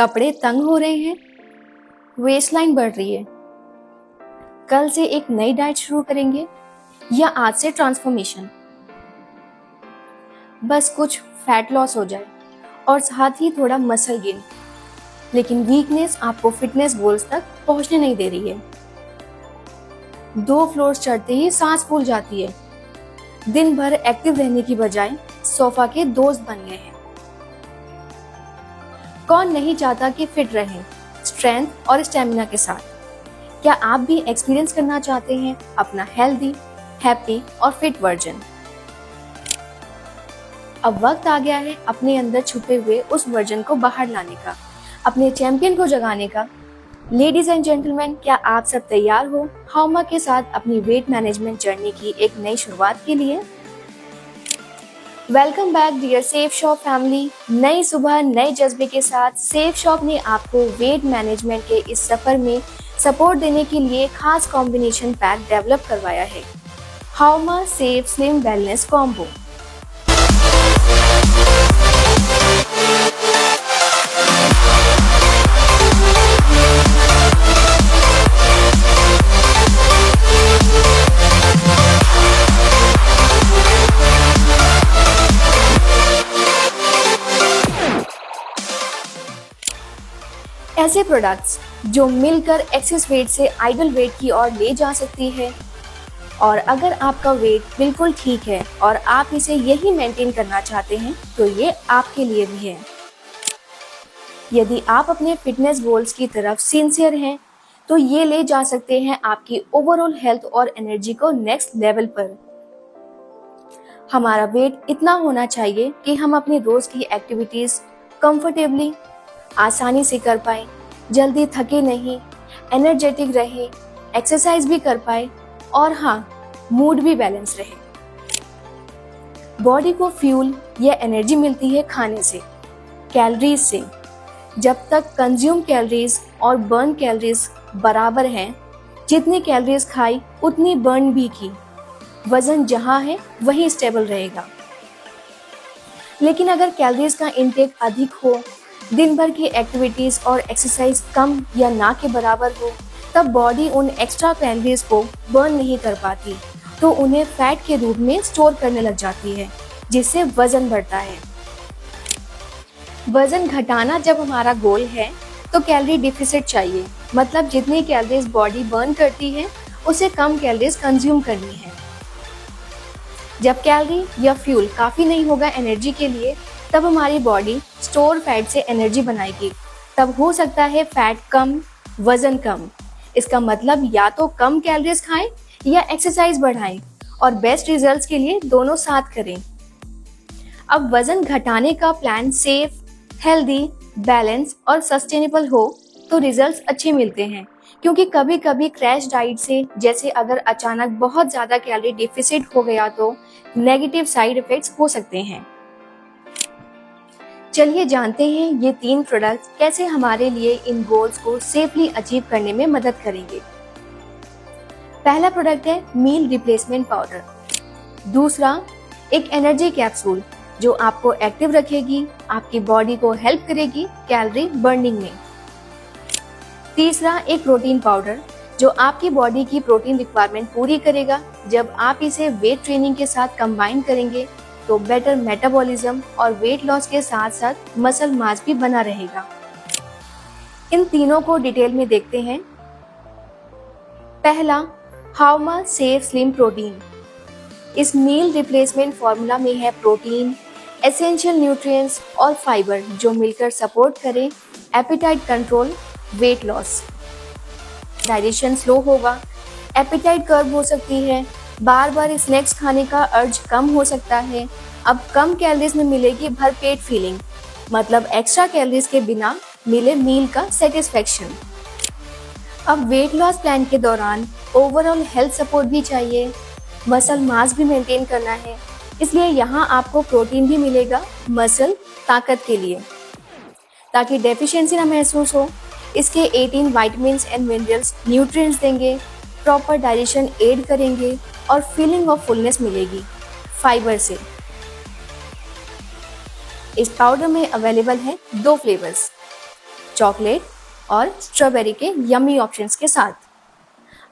कपड़े तंग हो रहे हैं, वेस्ट लाइन बढ़ रही है, कल से एक नई डाइट शुरू करेंगे या आज से ट्रांसफॉर्मेशन। बस कुछ फैट लॉस हो जाए और साथ ही थोड़ा मसल गेन, लेकिन वीकनेस आपको फिटनेस गोल्स तक पहुंचने नहीं दे रही है। 2 फ्लोर्स चढ़ते ही सांस फूल जाती है। दिन भर एक्टिव रहने की बजाय सोफा के दोस्त बन गए हैं। कौन नहीं चाहता कि फिट रहें, स्ट्रेंथ और स्टेमिना के साथ। क्या आप भी एक्सपीरियंस करना चाहते हैं अपना हेल्दी, हैप्पी और फिट वर्जन? अब वक्त आ गया है अपने अंदर छुपे हुए उस वर्जन को बाहर लाने का, अपने चैंपियन को जगाने का। लेडीज एंड जेंटलमैन, क्या आप सब तैयार हो हाउमा के साथ अपनी वेट मैनेजमेंट जर्नी की एक नई शुरुआत के लिए? Welcome back dear safe shop family. नई सुबह नए जज्बे के साथ सेफ शॉप ने आपको वेट मैनेजमेंट के इस सफर में सपोर्ट देने के लिए खास कॉम्बिनेशन पैक डेवलप करवाया है, हाउमा सेफ स्लिम वेलनेस कॉम्बो। ऐसे प्रोडक्ट्स जो मिलकर एक्सेस वेट से आइडल वेट की ओर ले जा सकती है। और अगर आपका वेट बिल्कुल ठीक है और आप इसे यही मेंटेन करना चाहते हैं तो ये आपके लिए भी है। यदि आप अपने फिटनेस गोल्स की तरफ सिंसियर हैं तो ये ले जा सकते हैं आपकी ओवरऑल हेल्थ और एनर्जी को नेक्स्ट लेवल पर। हमारा वेट इतना होना चाहिए कि हम अपनी रोज की एक्टिविटीज कंफर्टेबली आसानी से कर पाए, जल्दी थके नहीं, एनर्जेटिक रहे, एक्सरसाइज भी कर पाए और हाँ, मूड भी बैलेंस रहे। बॉडी को फ्यूल या एनर्जी मिलती है खाने से, कैलोरीज से। जब तक कंज्यूम कैलोरीज और बर्न कैलोरीज बराबर हैं, जितनी कैलोरीज खाई उतनी बर्न भी की, वजन जहां है वही स्टेबल रहेगा। लेकिन अगर कैलोरीज का इनटेक अधिक हो, दिन भर की एक्टिविटीज और एक्सरसाइज कम या ना के बराबर हो, तब बॉडी उन एक्स्ट्रा कैलोरीज को बर्न नहीं कर पाती, तो उन्हें फैट के रूप में स्टोर करने लग जाती है, जिससे वजन बढ़ता है। वजन घटाना जब हमारा गोल है तो कैलोरी डिफिसिट चाहिए, मतलब जितनी कैलोरीज बॉडी बर्न करती है उसे कम कैलोरीज कंज्यूम करनी है। जब कैलोरी या फ्यूल काफी नहीं होगा एनर्जी के लिए, तब हमारी बॉडी स्टोर फैट से एनर्जी बनाएगी। तब हो सकता है फैट कम, वजन कम। इसका मतलब या तो कम कैलोरीज खाएं या एक्सरसाइज बढ़ाएं, और बेस्ट रिजल्ट्स के लिए दोनों साथ करें। अब वजन घटाने का प्लान सेफ, हेल्दी, बैलेंस और सस्टेनेबल हो तो रिजल्ट्स अच्छे मिलते हैं, क्योंकि कभी कभी क्रैश डाइट से, जैसे अगर अचानक बहुत ज्यादा कैलोरी डिफिसिट हो गया, तो नेगेटिव साइड इफेक्ट्स हो सकते हैं। चलिए जानते हैं ये 3 प्रोडक्ट्स कैसे हमारे लिए इन गोल्स को सेफली अचीव करने में मदद करेंगे। पहला प्रोडक्ट है मील रिप्लेसमेंट पाउडर। दूसरा, एक एनर्जी कैप्सूल जो आपको एक्टिव रखेगी, आपकी बॉडी को हेल्प करेगी कैलोरी बर्निंग में। तीसरा, एक प्रोटीन पाउडर जो आपकी बॉडी की प्रोटीन रिक्वायरमेंट पूरी करेगा। जब आप इसे वेट ट्रेनिंग के साथ कंबाइन करेंगे तो बेटर मेटाबॉलिज्म और वेट लॉस के साथ साथ मसल मास भी बना रहेगा। इन तीनों को डिटेल में देखते हैं। पहला, हाउमा सेफ स्लिम प्रोटीन। इस मील रिप्लेसमेंट फॉर्मूला में है प्रोटीन, एसेंशियल न्यूट्रिएंट्स और फाइबर जो मिलकर सपोर्ट करें appetite control, weight loss. Digestion slow होगा, एपेटाइट कर्व हो सकती है, बार बार स्नैक्स खाने का अर्ज कम हो सकता है। अब कम कैलोरीज में मिलेगी भरपेट फीलिंग, मतलब एक्स्ट्रा कैलोरीज के बिना मिले मील का सेटिस्फेक्शन। अब वेट लॉस प्लान के दौरान ओवरऑल हेल्थ सपोर्ट भी चाहिए, मसल मास भी मेंटेन करना है, इसलिए यहाँ आपको प्रोटीन भी मिलेगा मसल ताकत के लिए, ताकि डेफिशिएंसी ना महसूस हो। इसके 18 विटामिन्स एंड मिनरल्स न्यूट्रिएंट्स देंगे, प्रॉपर डाइजेशन एड करेंगे और फीलिंग ऑफ फुलनेस मिलेगी फाइबर से। इस पाउडर में अवेलेबल है 2 फ्लेवर्स, चॉकलेट और स्ट्रॉबेरी के यम्मी ऑप्शंस के साथ।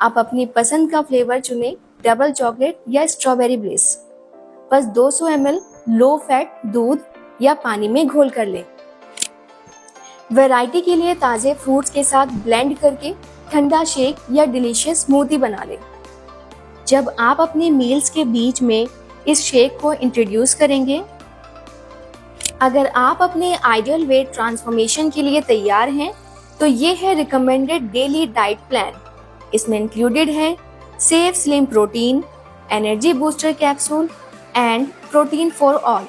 आप अपनी पसंद का फ्लेवर चुनें, डबल चॉकलेट या स्ट्रॉबेरी ब्लिस। बस 200 ml लो फैट दूध या पानी में घोल कर लें। वैरायटी के लिए ताजे फ्रूट्स के साथ ब्लेंड करके ठंडा शेक या डिलीशियस स्मूदी बना लें। जब आप अपने मील्स के बीच में इस शेक को इंट्रोड्यूस करेंगे, अगर आप अपने आइडियल वेट ट्रांसफॉर्मेशन के लिए तैयार हैं, तो ये है रिकमेंडेड डेली डाइट प्लान। इसमें इंक्लूडेड है safe slim protein, energy booster capsule and protein for all.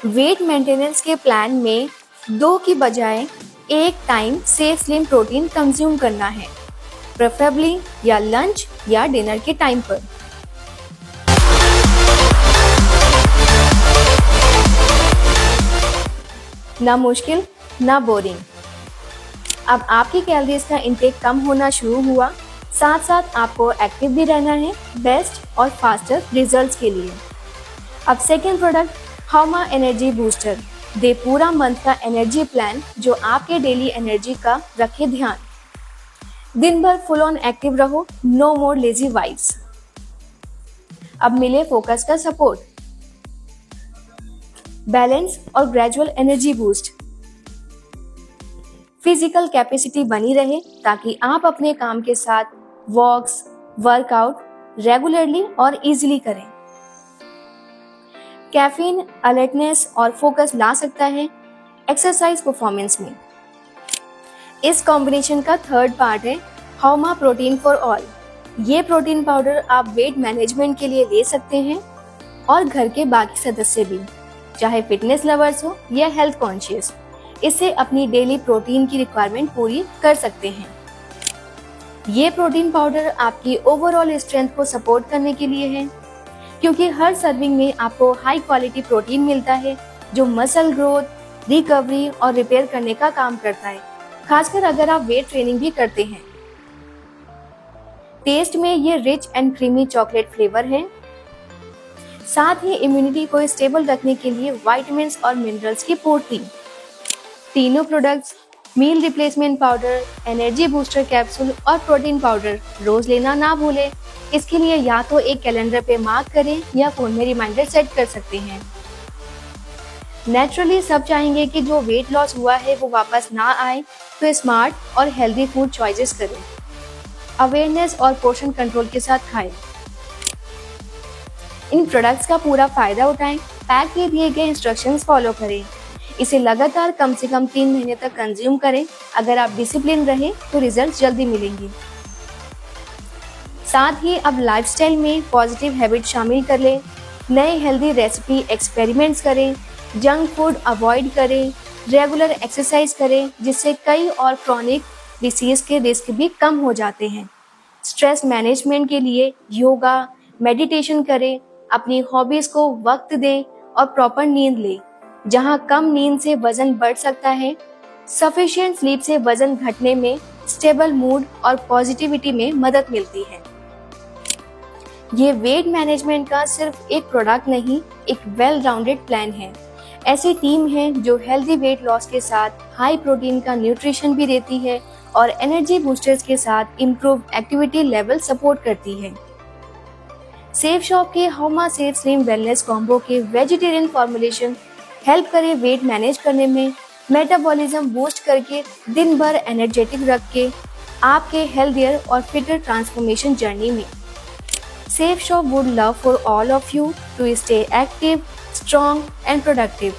Wait maintenance के प्लान में 2 की बजाय 1 time safe slim protein consume करना है, प्रेफरेबली या लंच या डिनर के टाइम पर। ना मुश्किल ना बोरिंग। अब आपकी कैलोरीज का इंटेक कम होना शुरू हुआ, साथ साथ आपको एक्टिव भी रहना है बेस्ट और फास्टर रिजल्ट्स के लिए। अब सेकेंड प्रोडक्ट हौमा एनर्जी बूस्टर दे पूरा मंथ का एनर्जी प्लान जो आपके डेली एनर्जी का रखे ध्यान। दिन भर फुल ऑन एक्टिव रहो, नो मोर लेजी वाइब्स। अब मिले फोकस का सपोर्ट, बैलेंस और gradual energy boost. Physical capacity बनी रहे ताकि आप अपने काम के साथ वॉक्स, वर्कआउट रेगुलरली और इजीली करें। कैफीन अलर्टनेस और फोकस ला सकता है एक्सरसाइज परफॉर्मेंस में। इस कॉम्बिनेशन का थर्ड पार्ट है हौमा प्रोटीन फॉर ऑल। ये प्रोटीन पाउडर आप वेट मैनेजमेंट के लिए ले सकते हैं और घर के बाकी सदस्य भी, चाहे फिटनेस लवर्स हो या हेल्थ कॉन्शियस, इससे अपनी डेली प्रोटीन की रिक्वायरमेंट पूरी कर सकते हैं। ये प्रोटीन पाउडर आपकी ओवरऑल स्ट्रेंथ को सपोर्ट करने के लिए है, क्योंकि हर सर्विंग में आपको हाई क्वालिटी प्रोटीन मिलता है जो मसल ग्रोथ, रिकवरी और रिपेयर करने का काम करता है, खासकर अगर आप वेट ट्रेनिंग भी करते हैं। टेस्ट में ये rich and creamy chocolate flavour है, साथ ही इम्यूनिटी को स्टेबल रखने के लिए विटामिन्स और मिनरल्स की पूर्ति। तीनों products meal replacement powder, energy booster capsule और प्रोटीन पाउडर रोज लेना ना भूलें। इसके लिए या तो एक कैलेंडर पे मार्क करें या फोन में रिमाइंडर सेट कर सकते हैं। नेचुरली सब चाहेंगे कि जो वेट लॉस हुआ है वो वापस ना आए, तो स्मार्ट और हेल्दी फूड चॉइसेस करें। अवेयरनेस और पोर्शन कंट्रोल के साथ खाएं। इन प्रोडक्ट्स का पूरा फायदा उठाएं, पैक में दिए गए इंस्ट्रक्शंस फॉलो करें। इसे लगातार कम से कम 3 महीने तक कंज्यूम करें। अगर आप डिसिप्लिन रहें तो रिजल्ट जल्दी मिलेंगे। साथ ही अब लाइफस्टाइल में पॉजिटिव हैबिट शामिल कर लें, नए हेल्दी रेसिपी एक्सपेरिमेंट्स करें, जंक फूड अवॉइड करें, रेगुलर एक्सरसाइज करें, जिससे कई और क्रॉनिक डिसीज के रिस्क भी कम हो जाते हैं। स्ट्रेस मैनेजमेंट के लिए योगा, मेडिटेशन करें, अपनी हॉबीज को वक्त दें और प्रॉपर नींद लें। जहां कम नींद से वजन बढ़ सकता है, सफिशिएंट स्लीप से वजन घटने में, स्टेबल मूड और पॉजिटिविटी में मदद मिलती है। ये वेट मैनेजमेंट का सिर्फ एक प्रोडक्ट नहीं, एक वेल राउंडेड प्लान है। ऐसी टीम है जो हेल्दी वेट लॉस के साथ हाई प्रोटीन का न्यूट्रिशन भी देती है और एनर्जी बूस्टर्स के साथ इम्प्रूव एक्टिविटी लेवल सपोर्ट करती है। सेफ शॉप के हौमा सेफ स्लिम वेलनेस कॉम्बो के वेजिटेरियन फॉर्मुलेशन हेल्प करे वेट मैनेज करने में, मेटाबॉलिज्म बूस्ट करके दिन भर एनर्जेटिक रख के आपके हेल्थियर और फिटर ट्रांसफॉर्मेशन जर्नी में। Safe Shop would love for all of you to stay active, strong and productive.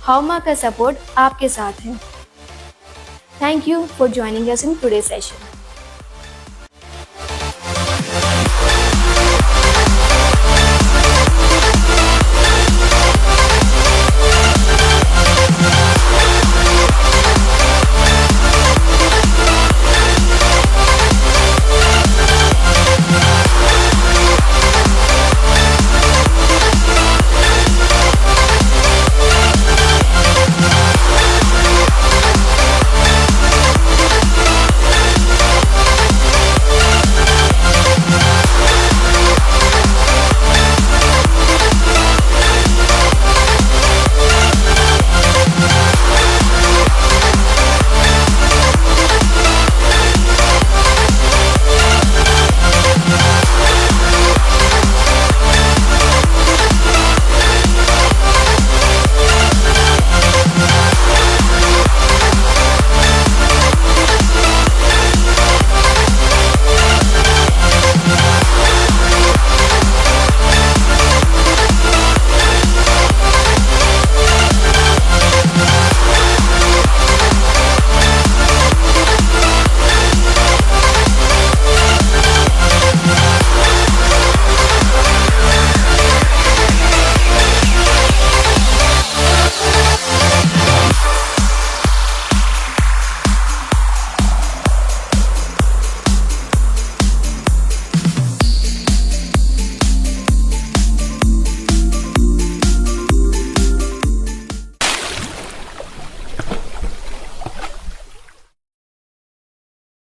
हौमा का सपोर्ट आपके साथ है। Thank you for joining us in today session.